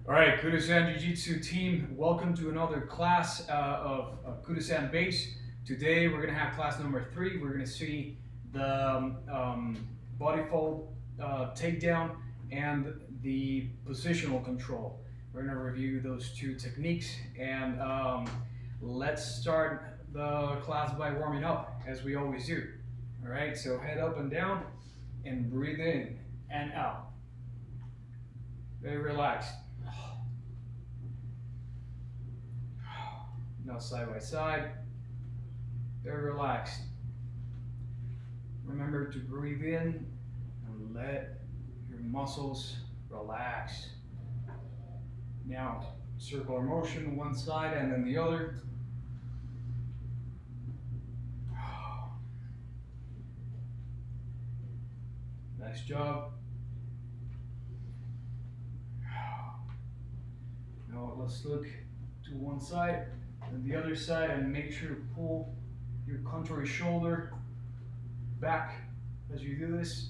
All right, Kurusan Jiu-Jitsu team, welcome to another class of Kurusan base. Today we're going to have class number 3. We're going to see the body fold, takedown, and the positional control. We're going to review those two techniques, and let's start the class by warming up, as we always do. All right, so head up and down, and breathe in and out. Very relaxed. Now side by side, very relaxed. Remember to breathe in and let your muscles relax. Now, circular motion, one side and then the other. Nice job. Now let's look to one side and the other side, and make sure to pull your contrary shoulder back as you do this.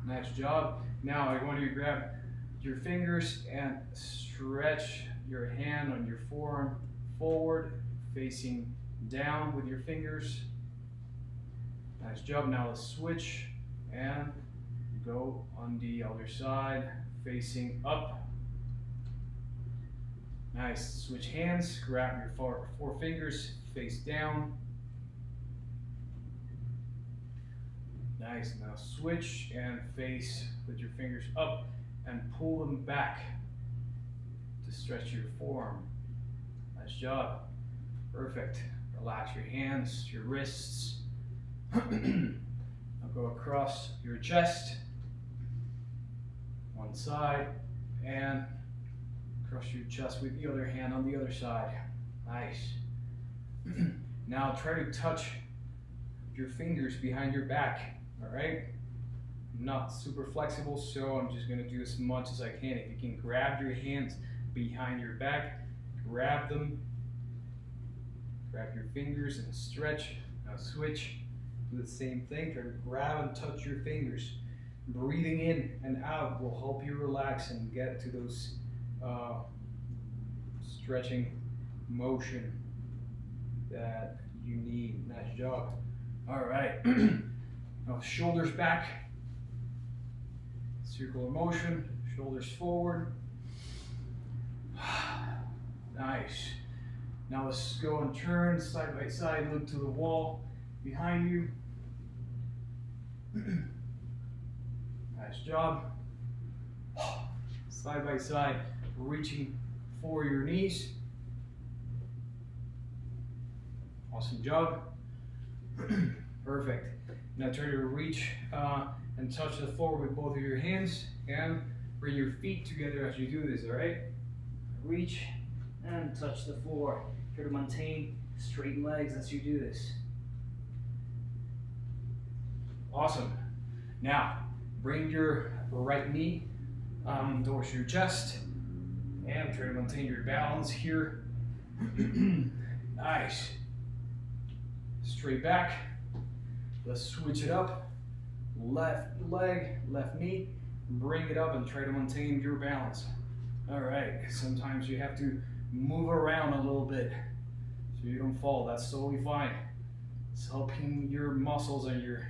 Nice job. Now I want you to grab your fingers and stretch your hand on your forearm forward, facing down with your fingers. Nice job. Now let's switch and go on the other side, facing up. Nice. Switch hands, grab your four fingers, face down. Nice. Now switch and face with your fingers up and pull them back to stretch your forearm. Nice job. Perfect. Relax your hands, your wrists. Now go across your chest, one side, and cross your chest with the other hand on the other side. Nice. Now try to touch your fingers behind your back, all right? I'm not super flexible, so I'm just gonna do as much as I can. If you can grab your hands behind your back, grab them. Grab your fingers and stretch. Now switch, do the same thing. Try to grab and touch your fingers. Breathing in and out will help you relax and get to those stretching motion that you need. Nice job. All right. Now shoulders back. Circular motion. Shoulders forward. Nice. Now let's go and turn side by side. Look to the wall behind you. Nice job. Side by side, reaching for your knees. Awesome job. Perfect. Now try to reach and touch the floor with both of your hands, and bring your feet together as you do this, all right? Reach and touch the floor. Try to maintain straight legs as you do this. Awesome. Now, bring your right knee towards your chest and try to maintain your balance here. Nice. Straight back. Let's switch it up. Left leg, left knee. Bring it up and try to maintain your balance. All right. Sometimes you have to move around a little bit so you don't fall. That's totally fine. It's helping your muscles and your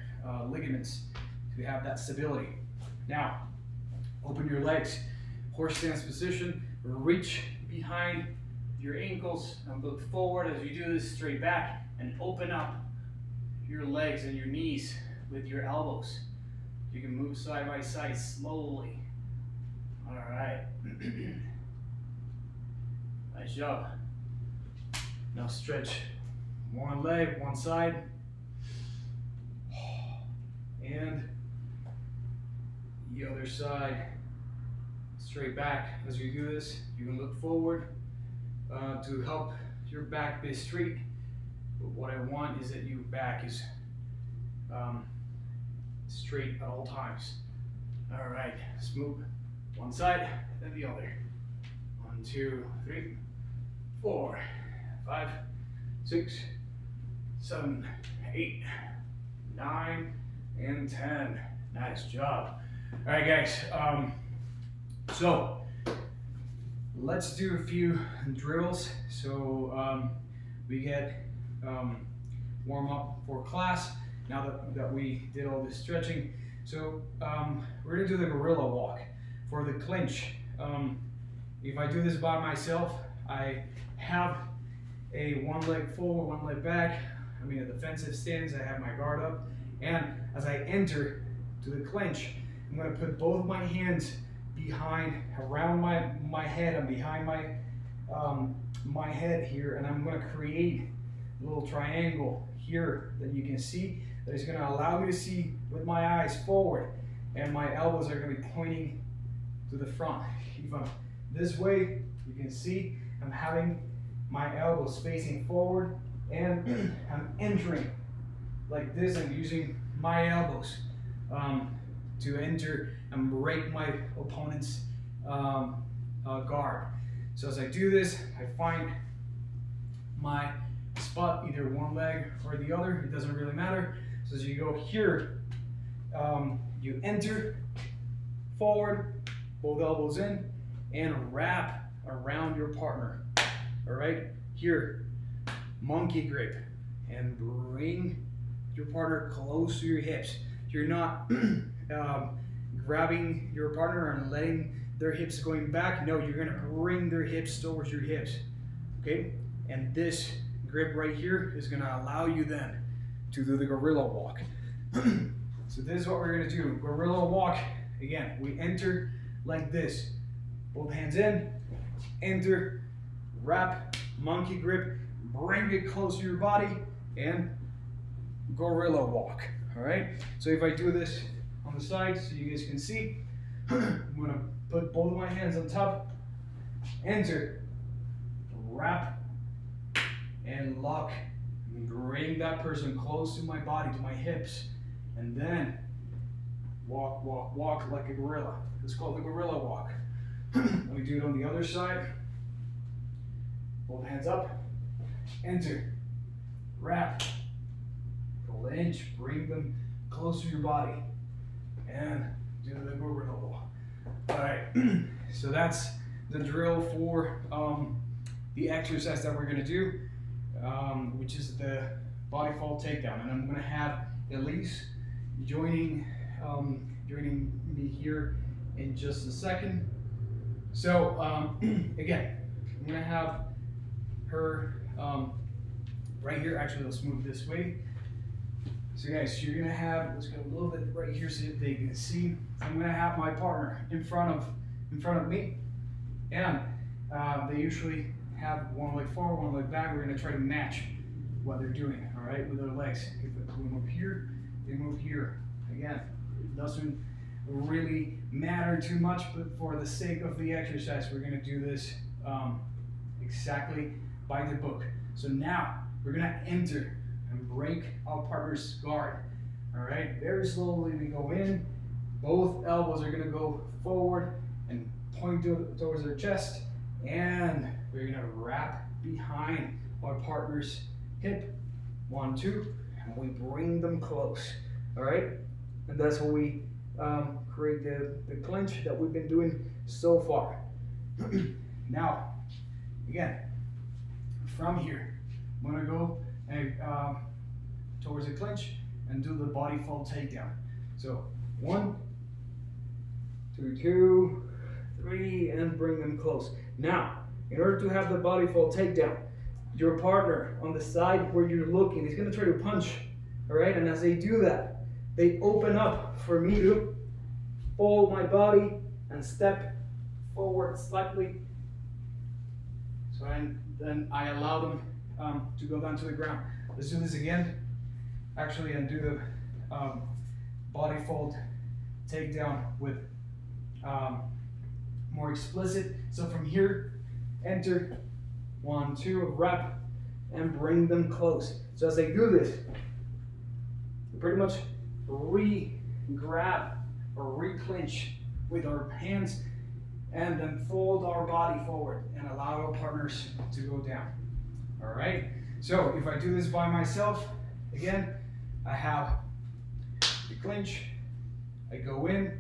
ligaments to have that stability. Now, open your legs, horse stance position, reach behind your ankles and look forward as you do this, straight back, and open up your legs and your knees with your elbows. You can move side by side slowly. All right. Nice job. Now stretch one leg, one side, and the other side. Straight back as you do this. You can look forward to help your back be straight. But what I want is that your back is straight at all times. All right, smooth. One side, then the other. 1, 2, 3, 4, 5, 6, 7, 8, 9, and 10. Nice job. All right, guys. So let's do a few drills so we get warm up for class. Now that we did all this stretching, so we're gonna do the Guerilla Walk for the clinch. If I do this by myself, I have a one leg forward, one leg back. I mean a defensive stance. I have my guard up, and as I enter to the clinch, I'm gonna put both my hands around my head and behind my head here, and I'm gonna create a little triangle here that you can see that is gonna allow me to see with my eyes forward, and my elbows are gonna be pointing to the front. If I'm this way, you can see I'm having my elbows facing forward, and I'm entering like this and using my elbows to enter and break my opponent's guard. So as I do this, I find my spot, either one leg or the other, it doesn't really matter. So as you go here, you enter forward, both elbows in, and wrap around your partner. All right, here, monkey grip, and bring your partner close to your hips. You're not grabbing your partner and letting their hips going back. No, you're gonna bring their hips towards your hips, okay? And this grip right here is gonna allow you then to do the Guerilla Walk. So this is what we're gonna do. Guerilla Walk, again, we enter like this. Both hands in, enter, wrap, monkey grip, bring it close to your body, and Guerilla Walk, all right? So if I do this on the side so you guys can see, I'm gonna put both of my hands on top, enter, wrap, and lock, and bring that person close to my body, to my hips, and then walk, walk, walk like a gorilla. It's called the Guerilla Walk. Let me do it on the other side. Both hands up, enter, wrap, clinch, bring them close to your body, and do the Guerilla Walk. All right, so that's the drill for the exercise that we're gonna do, which is the body fall takedown. And I'm gonna have Elise joining me here in just a second. So again, I'm gonna have her right here. Actually, let's move this way. So guys, you're gonna have, let's go a little bit right here so that they can see. I'm gonna have my partner in front of me, and they usually have one leg forward, one leg back. We're gonna try to match what they're doing, all right, with their legs. If we move here, they move here. Again, it doesn't really matter too much, but for the sake of the exercise, we're gonna do this exactly by the book. So now we're gonna enter and break our partner's guard. All right, very slowly we go in. Both elbows are gonna go forward and point towards their chest, and we're gonna wrap behind our partner's hip. 1, 2, and we bring them close. All right, and that's how we create the clinch that we've been doing so far. Now, again, from here, I'm gonna go and towards the clinch and do the body fall takedown. So 1, 2, 2, 3, and bring them close. Now, in order to have the body fall takedown, your partner on the side where you're looking is gonna try to punch, all right? And as they do that, they open up for me to fold my body and step forward slightly. So then I allow them to go down to the ground. Let's do this again, actually, and do the body fold takedown with more explicit. So from here, enter, 1, 2, wrap, and bring them close. So as they do this, we pretty much re-grab or re-clinch with our hands, and then fold our body forward and allow our partners to go down. All right, so if I do this by myself, again, I have the clinch, I go in,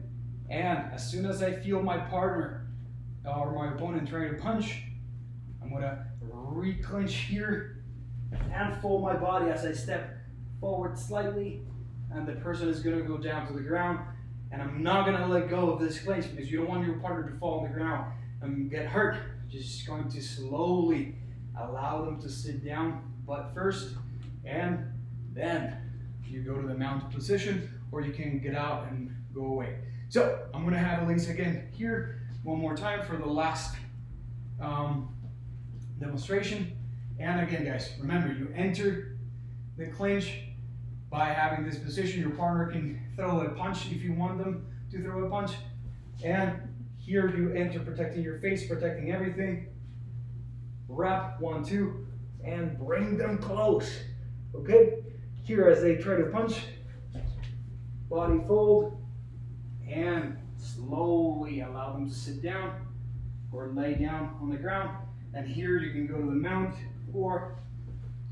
as soon as I feel my partner or my opponent trying to punch, I'm gonna re-clinch here and fold my body as I step forward slightly, and the person is gonna go down to the ground, and I'm not gonna let go of this clinch because you don't want your partner to fall on the ground and get hurt. Just going to slowly allow them to sit down butt first, and then you go to the mounted position, or you can get out and go away. So I'm gonna have Elise again here one more time for the last demonstration. And again, guys, remember, you enter the clinch by having this position. Your partner can throw a punch if you want them to throw a punch. And here you enter protecting your face, protecting everything. Wrap, 1, 2, and bring them close. Okay? Here as they try to punch, body fold, and slowly allow them to sit down or lay down on the ground. And here you can go to the mount, or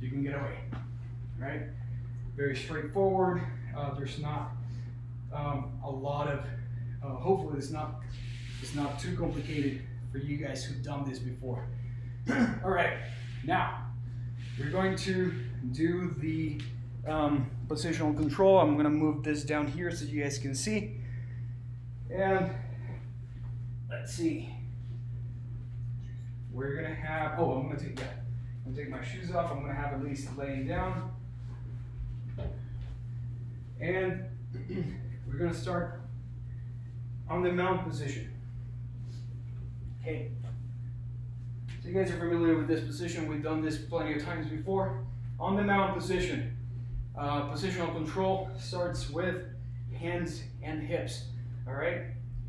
you can get away. All right? Very straightforward. There's not a lot of, hopefully it's not too complicated for you guys who've done this before. All right, now we're going to do the positional control. I'm going to move this down here so you guys can see. And let's see. We're going to have, I'm going to take my shoes off. I'm going to have Elise laying down. And we're going to start on the mount position. Okay. So you guys are familiar with this position. We've done this plenty of times before. On the mount position, positional control starts with hands and hips. All right.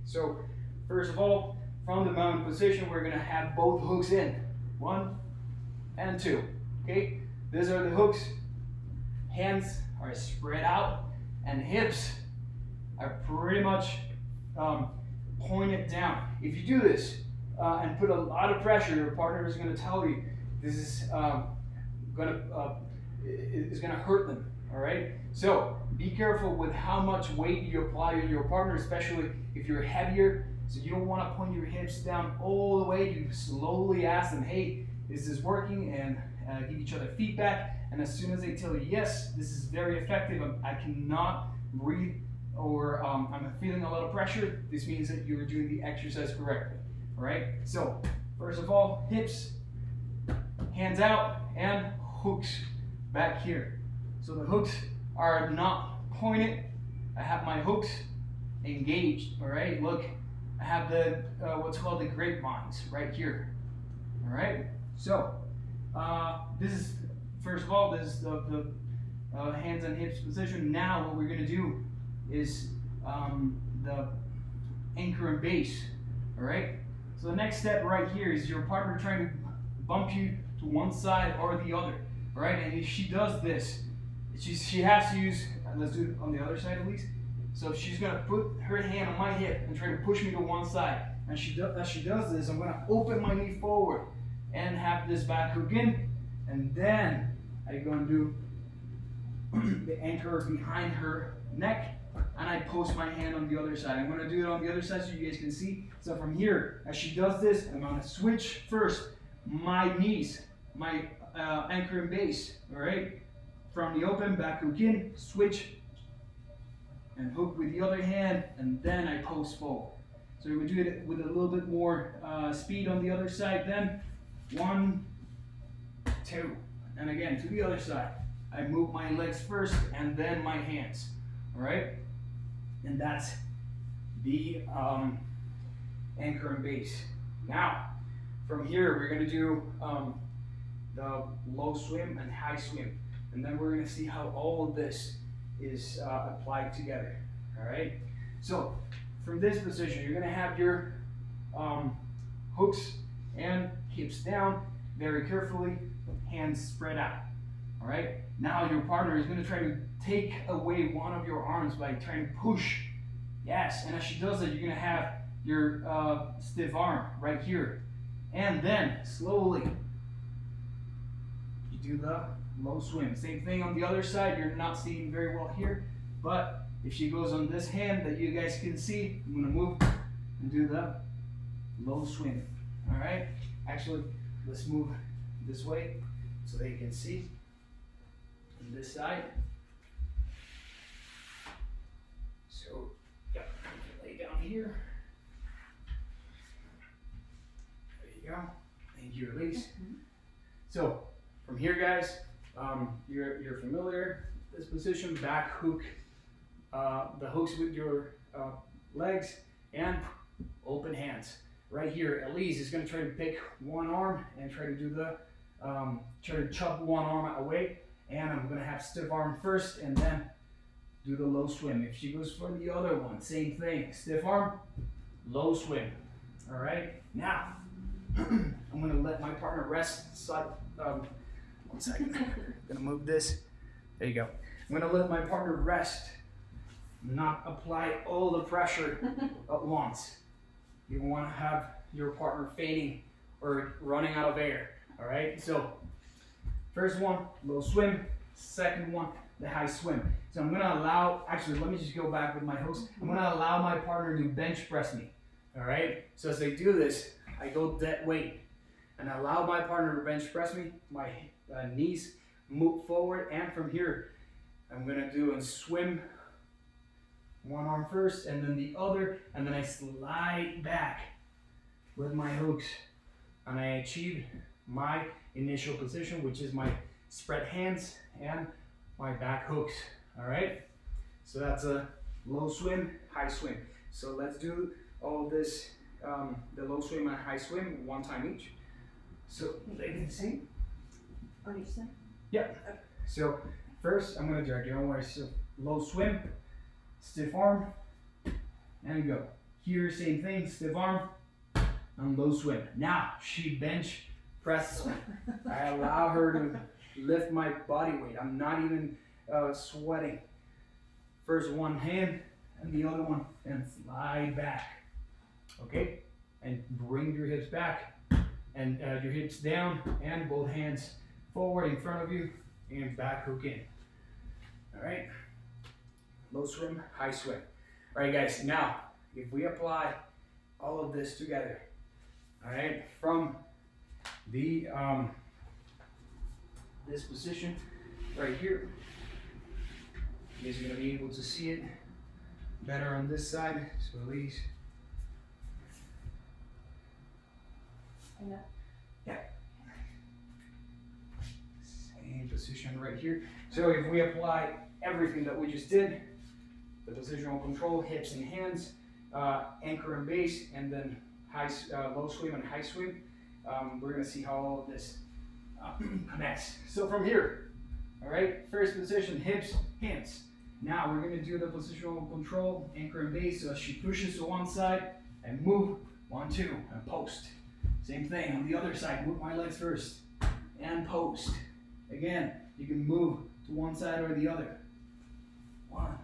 So first of all, from the mount position, we're going to have both hooks in. 1 and 2. Okay. These are the hooks. Hands are spread out, and hips are pretty much pointed down. If you do this and put a lot of pressure, your partner is going to tell you this is going to hurt them. All right. So be careful with how much weight you apply to your partner, especially if you're heavier. So you don't want to point your hips down all the way. You slowly ask them, "Hey, is this working?" and give each other feedback. And as soon as they tell you, "Yes, this is very effective. I cannot breathe," or "I'm feeling a lot of pressure," this means that you're doing the exercise correctly. All right. So first of all, hips, hands out, and hooks back here. So the hooks are not pointed. I have my hooks engaged. All right. Look, I have the what's called the grapevines right here. All right. So this is, first of all, this is the hands and hips position. Now what we're going to do is the anchor and base. All right. So the next step right here is your partner trying to bump you to one side or the other. All right. And if she does this, she has to use, let's do it on the other side at least. So if she's going to put her hand on my hip and try to push me to one side, and as she does this, I'm going to open my knee forward and have this back hook in, and then I'm going to do the anchor behind her neck, and I post my hand on the other side. I'm going to do it on the other side so you guys can see. So from here, as she does this, I'm going to switch first my knees, my anchor and base, all right? From the open, back hook in, switch, and hook with the other hand, and then I post forward. So we do it with a little bit more speed on the other side then. 1, 2, and again to the other side. I move my legs first and then my hands. All right, and that's the anchor and base. Now, from here we're going to do the low swim and high swim, and then we're going to see how all of this is applied together. All right. So from this position, you're going to have your hooks and hips down very carefully, hands spread out. All right. Now your partner is going to try to take away one of your arms by trying to push. Yes. And as she does that, you're going to have your stiff arm right here, and then slowly you do the low swim. Same thing on the other side. You're not seeing very well here, but if she goes on this hand that you guys can see, I'm going to move and do the low swim. All right, actually, let's move this way so that you can see on this side. So, yep, lay down here. There you go. And you release. So, from here, guys, you're familiar with this position, back hook, the hooks with your legs, and open hands. Right here, Elise is going to try to pick one arm and try to do the, try to chop one arm away, and I'm going to have stiff arm first and then do the low swim. If she goes for the other one, same thing, stiff arm, low swim. All right, now I'm going to let my partner rest side. 1 second, I'm going to move this. There you go. I'm going to let my partner rest, not apply all the pressure at once. You want to have your partner fainting or running out of air. All right, so first one, low swim. Second one, the high swim. So I'm going to allow, actually, let me just go back with my hooks. I'm going to allow my partner to bench press me. All right, so as they do this, I go dead weight and allow my partner to bench press me. My knees move forward, and from here, I'm going to do a swim. One arm first and then the other, and then I slide back with my hooks and I achieve my initial position, which is my spread hands and my back hooks. All right, so that's a low swim, high swim. So let's do all this, the low swim and high swim one time each. So they can see. On each side? Yeah. So first I'm going to drag you on where it's low swim, stiff arm, and go. Here, same thing, stiff arm, and low swim. Now, she bench presses me. I allow her to lift my body weight. I'm not even sweating. First one hand, and the other one, and slide back. Okay? And bring your hips back, and your hips down, and both hands forward in front of you, and back hook in. All right? Low swim, high swim. All right, guys, now, if we apply all of this together, all right, from the, this position right here, you guys are gonna be able to see it better on this side, so at least. Yeah. Same position right here. So if we apply everything that we just did, the positional control, hips and hands, anchor and base, and then low swim and high swim. We're going to see how all of this connects. So from here, all right, first position, hips, hands. Now we're going to do the positional control, anchor and base. So she pushes to one side and move, 1, 2, and post. Same thing on the other side, move my legs first and post. Again, you can move to one side or the other. 1,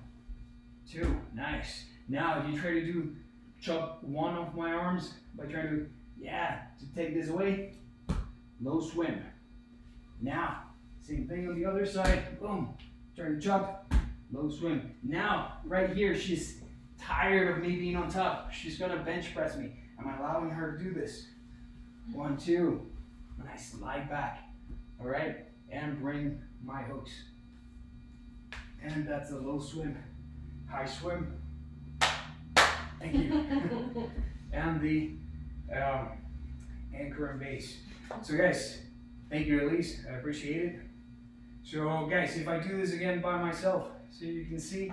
2, nice. Now if you try to chop one of my arms by trying to take this away, low swim. Now, same thing on the other side, boom, try to chop, low swim. Now, right here, she's tired of me being on top. She's gonna bench press me. I'm allowing her to do this. 1, 2, and I slide back, all right? And bring my hooks. And that's a low swim. High swim. Thank you. And the anchor and base. So guys, thank you Elise, I appreciate it. So guys, if I do this again by myself, so you can see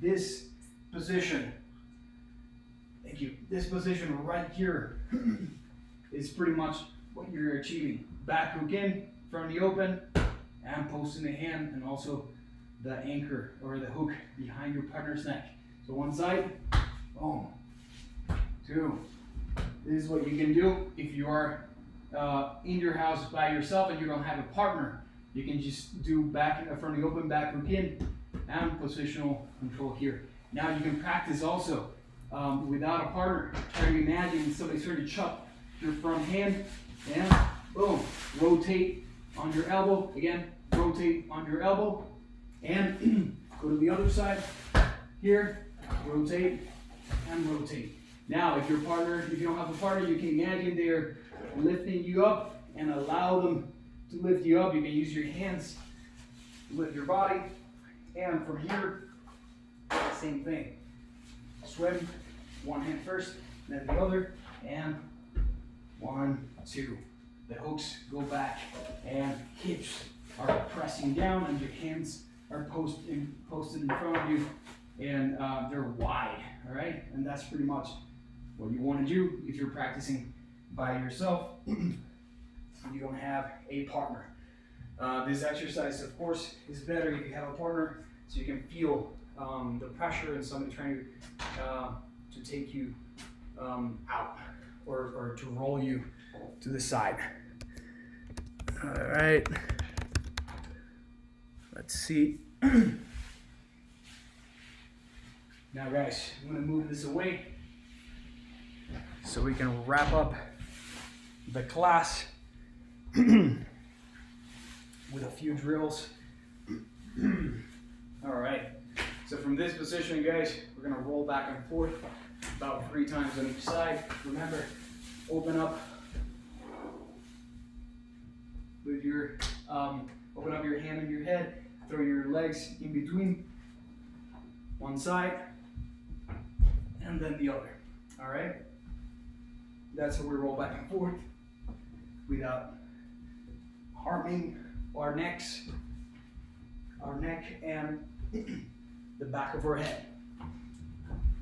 this position, thank you, this position right here is pretty much what you're achieving. Back hook in, from the open, and post in the hand, and also the anchor or the hook behind your partner's neck. So one side, boom, 2. This is what you can do if you are in your house by yourself and you don't have a partner. You can just do back from the open, back hook in, and positional control here. Now you can practice also without a partner. Try to imagine somebody's trying to chop your front hand, and boom, rotate on your elbow. Again, rotate on your elbow, and go to the other side here, rotate, and rotate. Now, if you don't have a partner, you can imagine they're lifting you up and allow them to lift you up. You can use your hands to lift your body. And from here, same thing. Swim, one hand first, then the other, and 1, 2. The hooks go back and hips are pressing down and your hands are posted in front of you and they're wide, all right? And that's pretty much what you want to do if you're practicing by yourself. You don't have a partner. This exercise, of course, is better if you have a partner so you can feel the pressure and somebody trying to take you out or to roll you to the side. All right, let's see. Now guys, I'm gonna move this away so we can wrap up the class with a few drills. All right, so from this position, guys, we're gonna roll back and forth about 3 times on each side. Remember, open up with your, open up your hand and your head, throw your legs in between, one side, and then the other, all right? That's how we roll back and forth without harming our neck and the back of our head.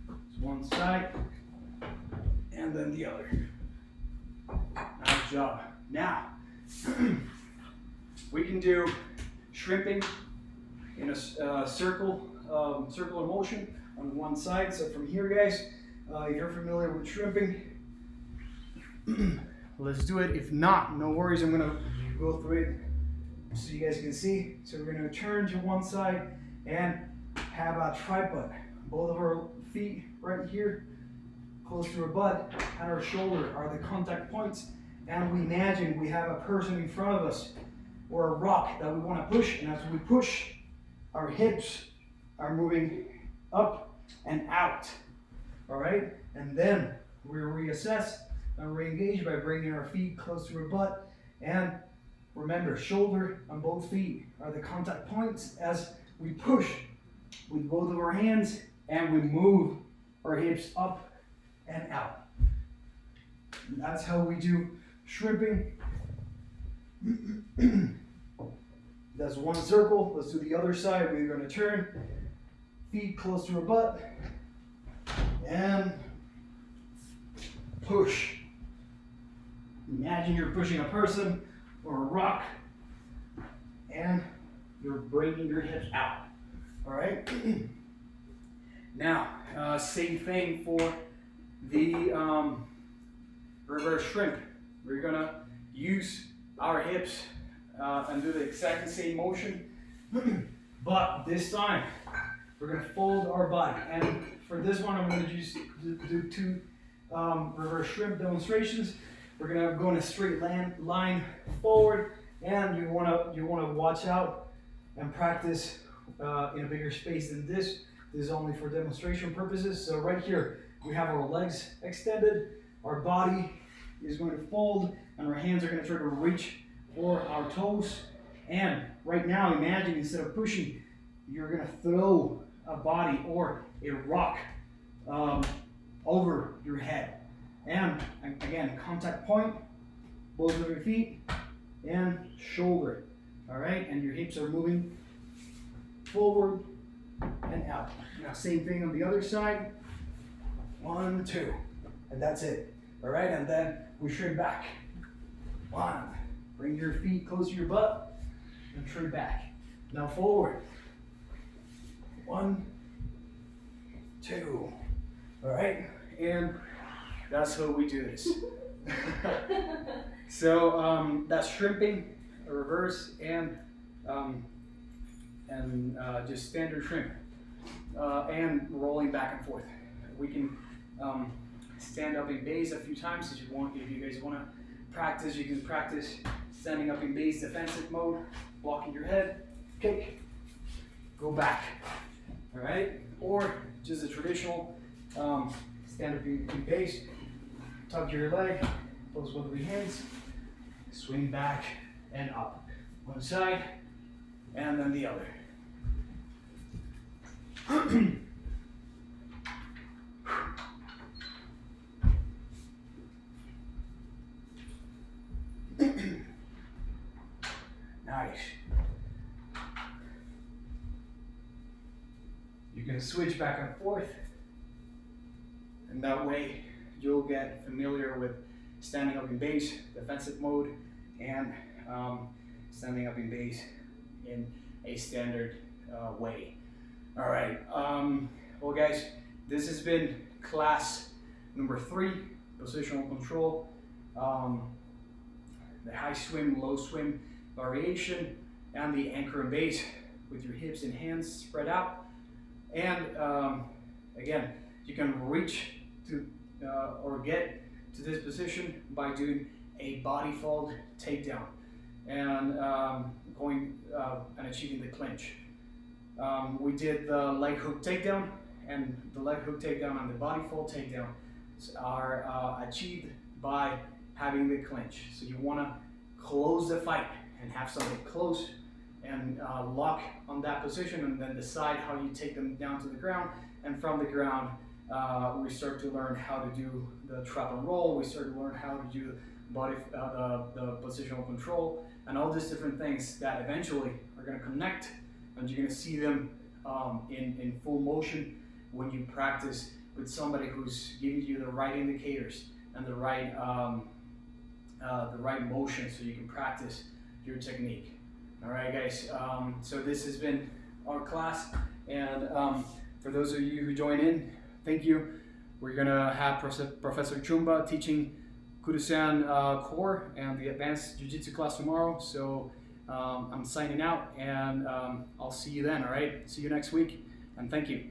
So one side, and then the other. Nice job. Now, we can do shrimping in a circular motion on one side. So from here, guys, if you're familiar with shrimping, let's do it. If not, no worries. I'm gonna go through it so you guys can see. So we're gonna turn to one side and have a tripod. Both of our feet right here, close to our butt, and our shoulder are the contact points. And we imagine we have a person in front of us or a rock that we want to push, and as we push, our hips are moving up and out, all right? And then we reassess and re-engage by bringing our feet close to our butt, and remember, shoulder on both feet are the contact points as we push with both of our hands and we move our hips up and out. And that's how we do shrimping. That's one circle. Let's do the other side. We're going to turn, feet close to our butt, and push. Imagine you're pushing a person or a rock, and you're bringing your hips out. All right? Now, same thing for the reverse shrimp. We're gonna use our hips and do the exact same motion, but this time we're gonna fold our body. And for this one, I'm gonna just do 2 reverse shrimp demonstrations. We're gonna go in a straight line forward, and you wanna watch out and practice in a bigger space than this. This is only for demonstration purposes. So right here, we have our legs extended, our body is going to fold, and our hands are going to try to reach for our toes. And right now, imagine instead of pushing, you're going to throw a body or a rock over your head. And again, contact point, both of your feet and shoulder. All right, and your hips are moving forward and out. Now, same thing on the other side. 1, 2, and that's it. All right, and then we shrink back. 1, bring your feet close to your butt and shrink back. Now forward. 1, 2. All right, and that's how we do this. So that's shrimping, a reverse, and just standard shrimp, and rolling back and forth. We can stand up in base a few times if you want. If you guys want to practice, you can practice standing up in base defensive mode, blocking your head, kick, go back. All right, or just a traditional stand up in base, tuck your leg, close both of your hands, swing back and up. One side, and then the other. Nice. You can switch back and forth, and that way you'll get familiar with standing up in base, defensive mode, and standing up in base in a standard way. All right, well guys, this has been class number 3, positional control, the high swim, low swim variation, and the anchor and base with your hips and hands spread out. And again, you can reach to or get to this position by doing a body fold takedown and going and achieving the clinch. We did the leg hook takedown, and the leg hook takedown and the body fold takedown are achieved by having the clinch. So you want to close the fight and have something close and lock on that position, and then decide how you take them down to the ground. And from the ground, we start to learn how to do the trap and roll. We start to learn how to do the positional control, and all these different things that eventually are going to connect, and you're going to see them in full motion when you practice with somebody who's giving you the right indicators and the right motion, so you can practice your technique. All right, guys. So this has been our class, and for those of you who join in, thank you. We're gonna have Professor Chumba teaching Kurusan core and the advanced jiu-jitsu class tomorrow. So I'm signing out, and I'll see you then. All right. See you next week, and thank you.